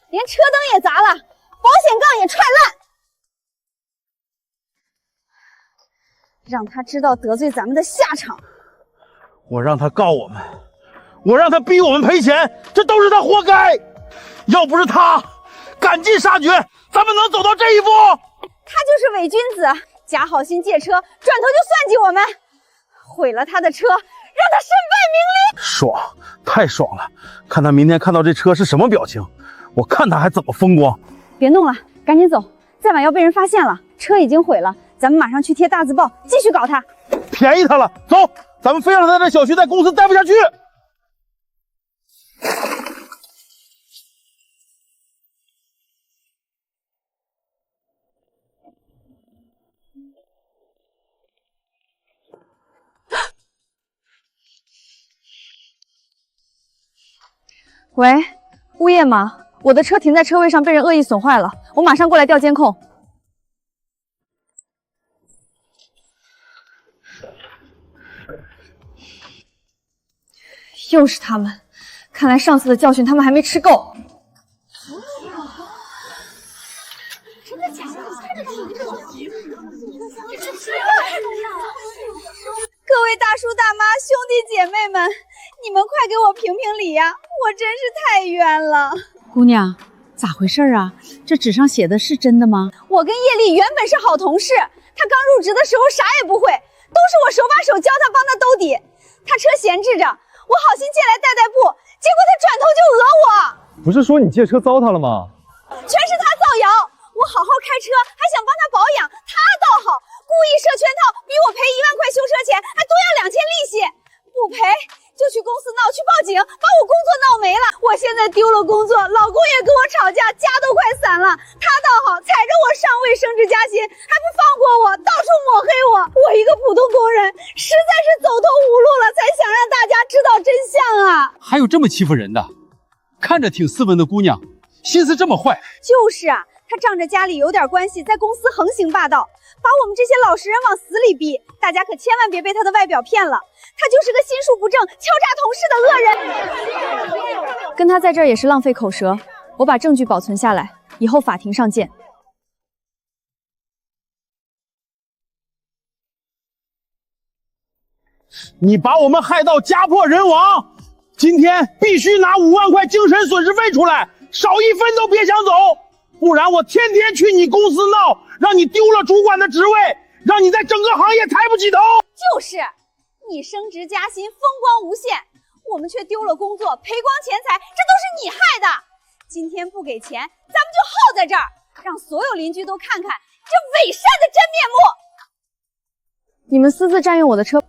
连车灯也砸了，保险杠也踹烂，让他知道得罪咱们的下场。我让他告我们，我让他逼我们赔钱，这都是他活该。要不是他赶尽杀绝，咱们能走到这一步？他就是伪君子，假好心借车，转头就算计我们，毁了他的车，让他身败名裂。爽，太爽了！看他明天看到这车是什么表情，我看他还怎么风光。别弄了，赶紧走，再晚要被人发现了。车已经毁了，咱们马上去贴大字报，继续搞他。便宜他了，走，咱们非让他在小区在公司待不下去。喂，物业吗？我的车停在车位上被人恶意损坏了，我马上过来调监控。又是他们，看来上次的教训他们还没吃够。真的假的？各位大叔大妈、兄弟姐妹们，你们快给我评评理呀！我真是太冤了。姑娘，咋回事啊？这纸上写的是真的吗？我跟叶丽原本是好同事，她刚入职的时候啥也不会，都是我手把手教她，帮她兜底。她车闲置着，我好心借来代步，结果她转头就讹我。不是说你借车糟蹋了吗？全是她造谣，我好好开车，还想帮她保养，她倒好，故意设圈套，逼我赔1万块修车钱，还多要2000利息，不赔就去公司闹，去报警，把我工作闹没了。我现在丢了工作，老公也跟我吵架，家都快散了。他倒好，踩着我上位升职加薪，还不放过我，到处抹黑我。我一个普通工人，实在是走投无路了，才想让大家知道真相啊！还有这么欺负人的？看着挺斯文的姑娘，心思这么坏。就是啊，他仗着家里有点关系，在公司横行霸道，把我们这些老实人往死里逼。大家可千万别被他的外表骗了，他就是个心术不正、敲诈同事的恶人。跟他在这儿也是浪费口舌，我把证据保存下来，以后法庭上见。你把我们害到家破人亡，今天必须拿5万块精神损失费出来，少1分都别想走，不然我天天去你公司闹，让你丢了主管的职位，让你在整个行业抬不起头。就是你升职加薪，风光无限，我们却丢了工作，赔光钱财，这都是你害的。今天不给钱，咱们就耗在这儿，让所有邻居都看看这伪善的真面目。你们私自占用我的车，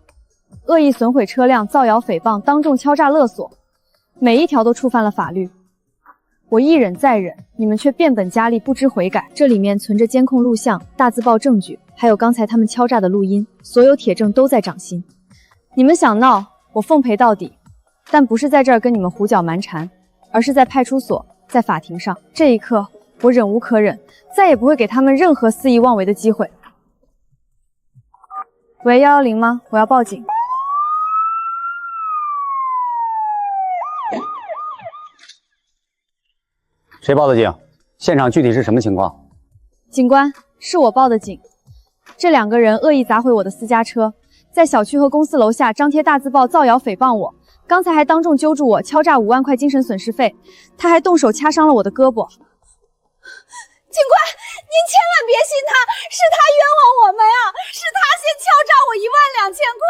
恶意损毁车辆，造谣诽谤，当众敲诈勒索，每一条都触犯了法律。我一忍再忍，你们却变本加厉，不知悔改。这里面存着监控录像、大字报证据，还有刚才他们敲诈的录音，所有铁证都在掌心。你们想闹，我奉陪到底，但不是在这儿跟你们胡搅蛮缠，而是在派出所，在法庭上。这一刻，我忍无可忍，再也不会给他们任何肆意妄为的机会。喂，110吗？我要报警。谁报的警？现场具体是什么情况？警官，是我报的警。这2个人恶意砸毁我的私家车，在小区和公司楼下张贴大字报，造谣诽谤我。刚才还当众揪住我，敲诈5万块精神损失费。他还动手掐伤了我的胳膊。警官，您千万别信他，是他冤枉我们啊！是他先敲诈我12000块，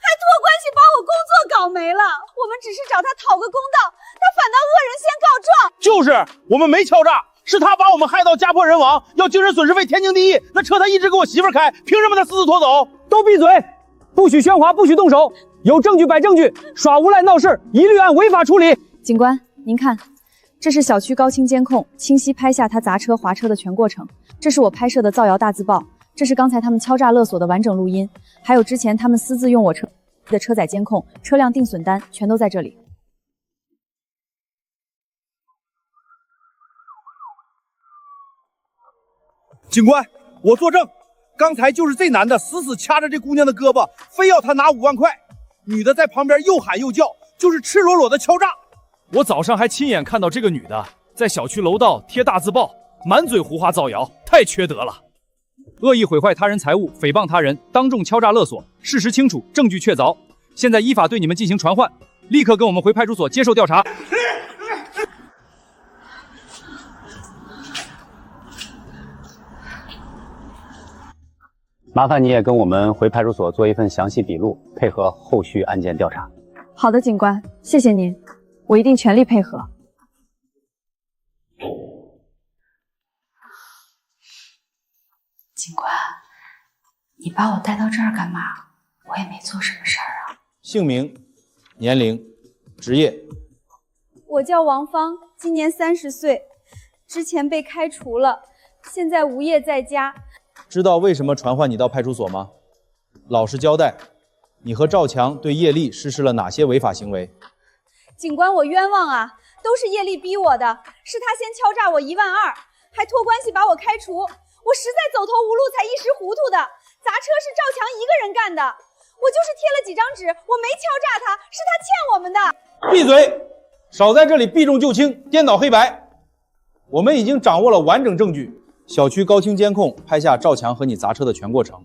还托关系把我工作搞没了。我们只是找他讨个公道，他反倒恶人先告状。就是我们没敲诈，是他把我们害到家破人亡，要精神损失费天经地义。那车他一直给我媳妇开，凭什么他私自拖走？都闭嘴！不许喧哗，不许动手，有证据摆证据，耍无赖闹事，一律按违法处理。警官，您看。这是小区高清监控，清晰拍下他砸车、划车的全过程。这是我拍摄的造谣大字报，这是刚才他们敲诈勒索的完整录音，还有之前他们私自用我车的车载监控、车辆定损单，全都在这里。警官，我作证，刚才就是这男的死死掐着这姑娘的胳膊，非要她拿5万块。女的在旁边又喊又叫，就是赤裸裸的敲诈。我早上还亲眼看到这个女的在小区楼道贴大字报，满嘴胡话造谣，太缺德了。恶意毁坏他人财物，诽谤他人，当众敲诈勒索，事实清楚，证据确凿。现在依法对你们进行传唤，立刻跟我们回派出所接受调查。麻烦你也跟我们回派出所做一份详细笔录，配合后续案件调查。好的，警官，谢谢您，我一定全力配合。警官，你把我带到这儿干嘛？我也没做什么事儿啊。姓名、年龄、职业。我叫王芳，今年30岁，之前被开除了，现在无业在家。知道为什么传唤你到派出所吗？老实交代，你和赵强对叶丽实施了哪些违法行为？警官，我冤枉啊，都是叶丽逼我的，是他先敲诈我1万2，还托关系把我开除，我实在走投无路才一时糊涂的，砸车是赵强一个人干的，我就是贴了几张纸，我没敲诈他，是他欠我们的。闭嘴，少在这里避重就轻，颠倒黑白。我们已经掌握了完整证据，小区高清监控拍下赵强和你砸车的全过程，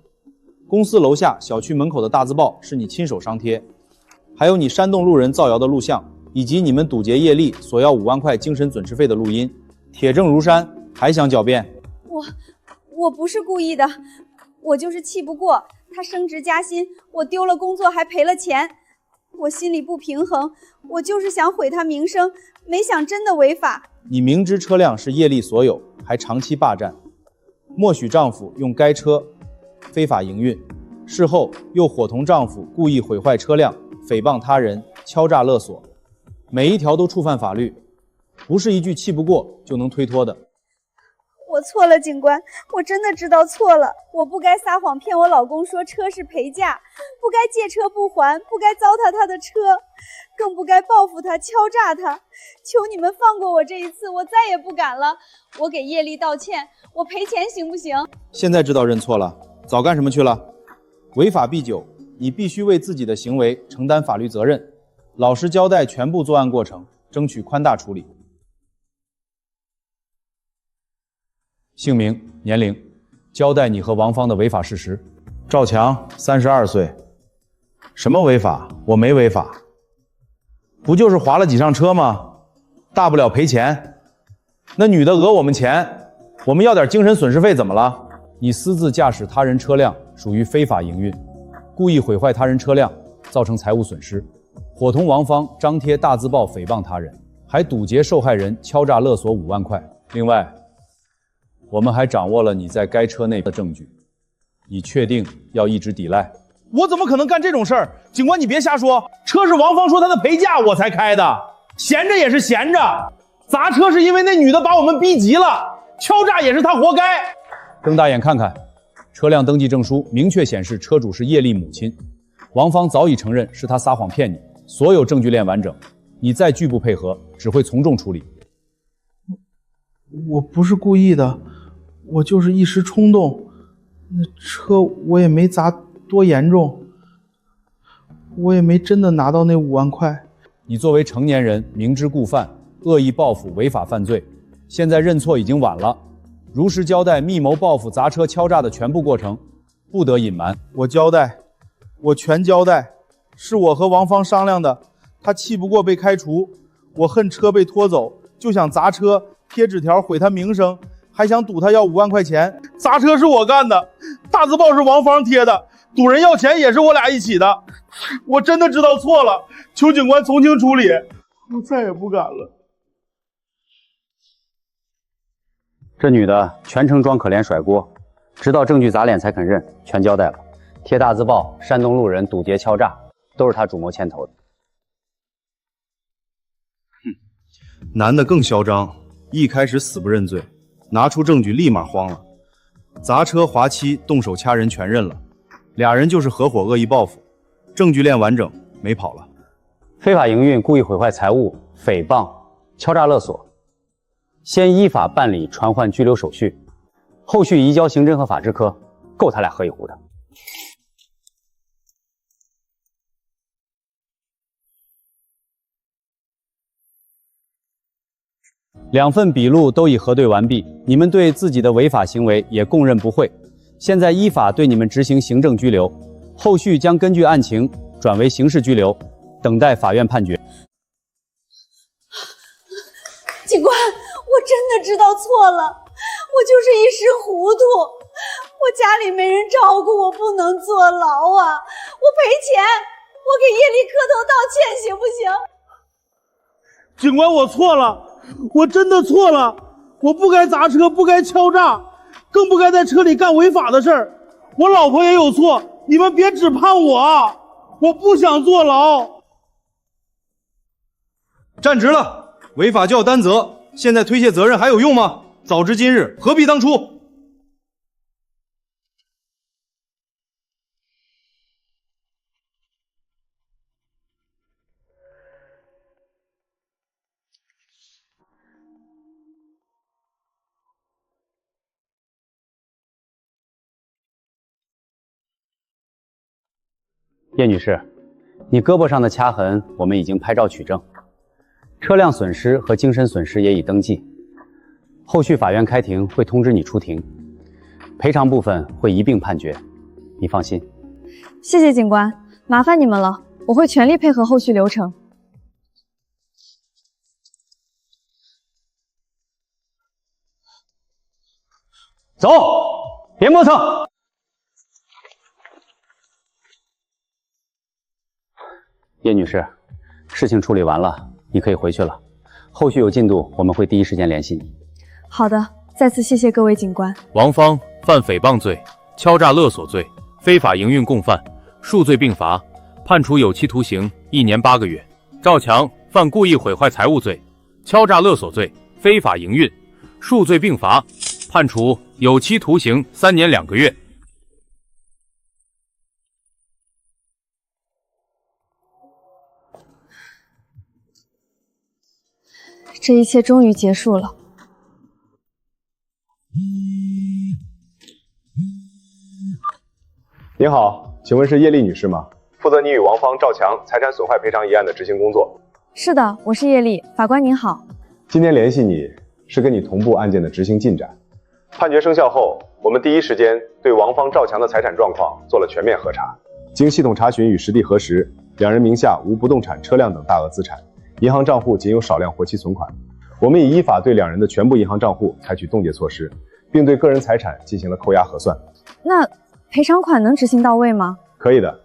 公司楼下小区门口的大字报是你亲手张贴，还有你煽动路人造谣的录像，以及你们堵截叶丽索要5万块精神损失费的录音，铁证如山，还想狡辩？我不是故意的，我就是气不过他升职加薪，我丢了工作还赔了钱，我心里不平衡，我就是想毁他名声，没想真的违法。你明知车辆是叶丽所有，还长期霸占，默许丈夫用该车非法营运，事后又伙同丈夫故意毁坏车辆，诽谤他人，敲诈勒索，每一条都触犯法律，不是一句气不过就能推脱的。我错了，警官，我真的知道错了，我不该撒谎骗我老公说车是陪嫁，不该借车不还，不该糟蹋他的车，更不该报复他，敲诈他。求你们放过我这一次，我再也不敢了。我给叶丽道歉，我赔钱行不行？现在知道认错了，早干什么去了？违法必究，你必须为自己的行为承担法律责任，老实交代全部作案过程，争取宽大处理。姓名、年龄，交代你和王芳的违法事实。赵强，32岁。什么违法？我没违法，不就是划了几趟车吗？大不了赔钱。那女的讹我们钱，我们要点精神损失费怎么了？你私自驾驶他人车辆属于非法营运，故意毁坏他人车辆，造成财物损失，伙同王芳张贴大字报诽谤他人，还堵截受害人敲诈勒索5万块。另外，我们还掌握了你在该车内的证据，你确定要一直抵赖？我怎么可能干这种事儿？警官，你别瞎说，车是王芳说她的陪嫁我才开的，闲着也是闲着，砸车是因为那女的把我们逼急了，敲诈也是她活该。睁大眼看看，车辆登记证书明确显示车主是叶丽母亲，王芳早已承认是她撒谎骗你，所有证据链完整，你再拒不配合，只会从重处理。我不是故意的，我就是一时冲动，那车我也没砸多严重，我也没真的拿到那5万块。你作为成年人，明知故犯，恶意报复违法犯罪，现在认错已经晚了，如实交代密谋报复砸车敲诈的全部过程，不得隐瞒。我交代，我全交代，是我和王芳商量的，他气不过被开除，我恨车被拖走，就想砸车贴纸条毁他名声，还想赌他要5万块钱。砸车是我干的，大字报是王芳贴的，赌人要钱也是我俩一起的。我真的知道错了，求警官从轻处理，我再也不敢了。这女的全程装可怜甩锅，直到证据砸脸才肯认，全交代了。贴大字报、煽动路人、堵截敲诈，都是她主谋牵头的。男的更嚣张，一开始死不认罪，拿出证据立马慌了。砸车划妻、动手掐人全认了，俩人就是合伙恶意报复，证据链完整，没跑了。非法营运、故意毁坏财物、诽谤、敲诈勒索，先依法办理传唤拘留手续，后续移交刑侦和法制科，够他俩喝一壶的。2份笔录都已核对完毕，你们对自己的违法行为也供认不讳。现在依法对你们执行行政拘留，后续将根据案情转为刑事拘留，等待法院判决。警官，我真的知道错了，我就是一时糊涂，我家里没人照顾，我不能坐牢啊！我赔钱，我给叶丽磕头道歉，行不行？警官，我错了。我真的错了，我不该砸车，不该敲诈，更不该在车里干违法的事儿。我老婆也有错，你们别只判我，我不想坐牢。站直了，违法就要担责，现在推卸责任还有用吗？早知今日，何必当初？叶女士，你胳膊上的掐痕我们已经拍照取证，车辆损失和精神损失也已登记，后续法院开庭会通知你出庭，赔偿部分会一并判决，你放心。谢谢警官，麻烦你们了，我会全力配合后续流程。走，别磨蹭。叶女士，事情处理完了，你可以回去了。后续有进度，我们会第一时间联系你。好的，再次谢谢各位警官。王芳犯诽谤罪、敲诈勒索罪、非法营运共犯，数罪并罚，判处有期徒刑1年8个月。赵强犯故意毁坏财物罪、敲诈勒索罪、非法营运，数罪并罚，判处有期徒刑3年2个月。这一切终于结束了。您好，请问是叶丽女士吗？负责你与王芳、赵强财产损坏赔偿一案的执行工作。是的，我是叶丽，法官您好。今天联系你是跟你同步案件的执行进展。判决生效后，我们第一时间对王芳、赵强的财产状况做了全面核查。经系统查询与实地核实，两人名下无不动产、车辆等大额资产。银行账户仅有少量活期存款，我们已依法对两人的全部银行账户采取冻结措施，并对个人财产进行了扣押核算。那赔偿款能执行到位吗？可以的，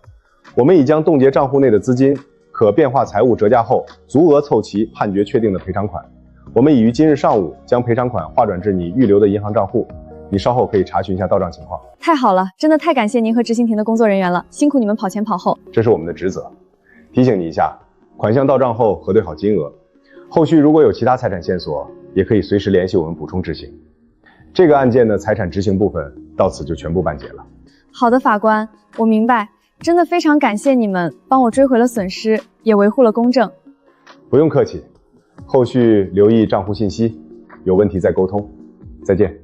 我们已将冻结账户内的资金、可变化财物折价后，足额凑齐判决确定的赔偿款。我们已于今日上午将赔偿款划转至你预留的银行账户，你稍后可以查询一下到账情况。太好了，真的太感谢您和执行庭的工作人员了，辛苦你们跑前跑后。这是我们的职责。提醒你一下，款项到账后核对好金额，后续如果有其他财产线索，也可以随时联系我们补充执行。这个案件的财产执行部分到此就全部办结了。好的，法官，我明白，真的非常感谢你们帮我追回了损失，也维护了公正。不用客气，后续留意账户信息，有问题再沟通。再见。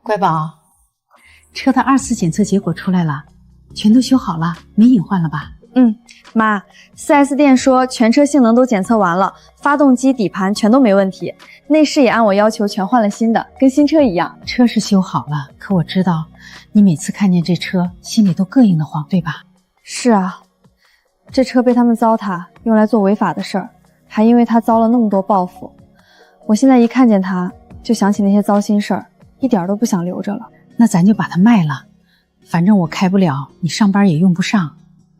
乖宝，车的2次检测结果出来了，全都修好了，没隐患了吧？妈，4S 店说全车性能都检测完了，发动机、底盘全都没问题，内饰也按我要求全换了新的，跟新车一样。车是修好了，可我知道你每次看见这车心里都膈应得慌，对吧？是啊，这车被他们糟蹋，用来做违法的事儿，还因为他遭了那么多报复。我现在一看见他，就想起那些糟心事儿，一点都不想留着了。那咱就把它卖了，反正我开不了，你上班也用不上，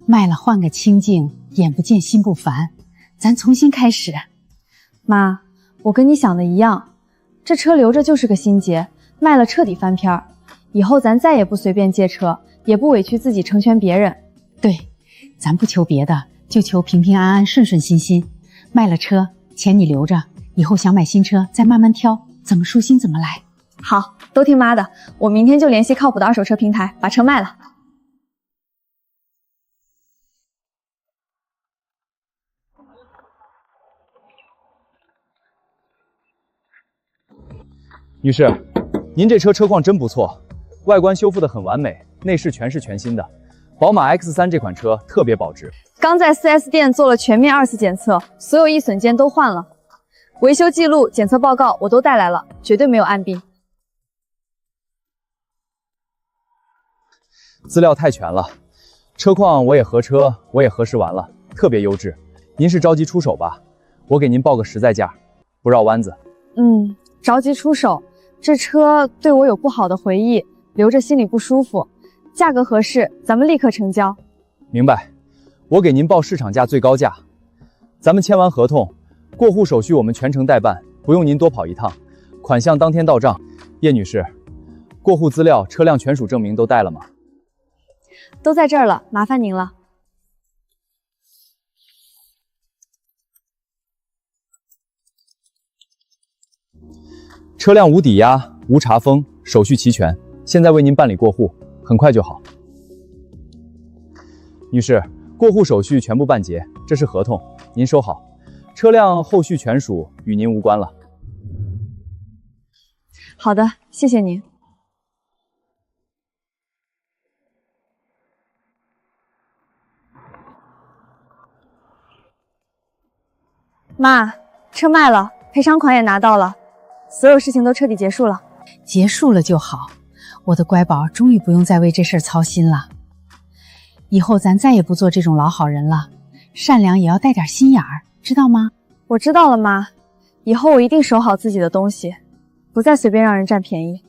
卖了换个清静，眼不见心不烦，咱重新开始。妈，我跟你想的一样，这车留着就是个心结，卖了彻底翻篇儿。以后咱再也不随便借车，也不委屈自己成全别人，对，咱不求别的，就求平平安安、顺顺心心。卖了车，钱你留着，以后想买新车再慢慢挑，怎么舒心怎么来。好，都听妈的，我明天就联系靠谱的二手车平台，把车卖了。女士，您这车车况真不错，外观修复得很完美，内饰全是全新的。宝马 X3 这款车特别保值。刚在 4S 店做了全面2次检测，所有易损件都换了，维修记录、检测报告我都带来了，绝对没有暗病。资料太全了，车况我也核车，我也核实完了，特别优质。您是着急出手吧？我给您报个实在价，不绕弯子。着急出手，这车对我有不好的回忆，留着心里不舒服。价格合适，咱们立刻成交。明白，我给您报市场价最高价。咱们签完合同，过户手续我们全程代办，不用您多跑一趟，款项当天到账。叶女士，过户资料、车辆权属证明都带了吗？都在这儿了，麻烦您了。车辆无抵押、无查封，手续齐全，现在为您办理过户，很快就好。女士，过户手续全部办结，这是合同，您收好。车辆后续权属与您无关了。好的，谢谢您。妈，车卖了，赔偿款也拿到了，所有事情都彻底结束了。结束了就好，我的乖宝终于不用再为这事儿操心了。以后咱再也不做这种老好人了，善良也要带点心眼儿，知道吗？我知道了，妈，以后我一定守好自己的东西，不再随便让人占便宜。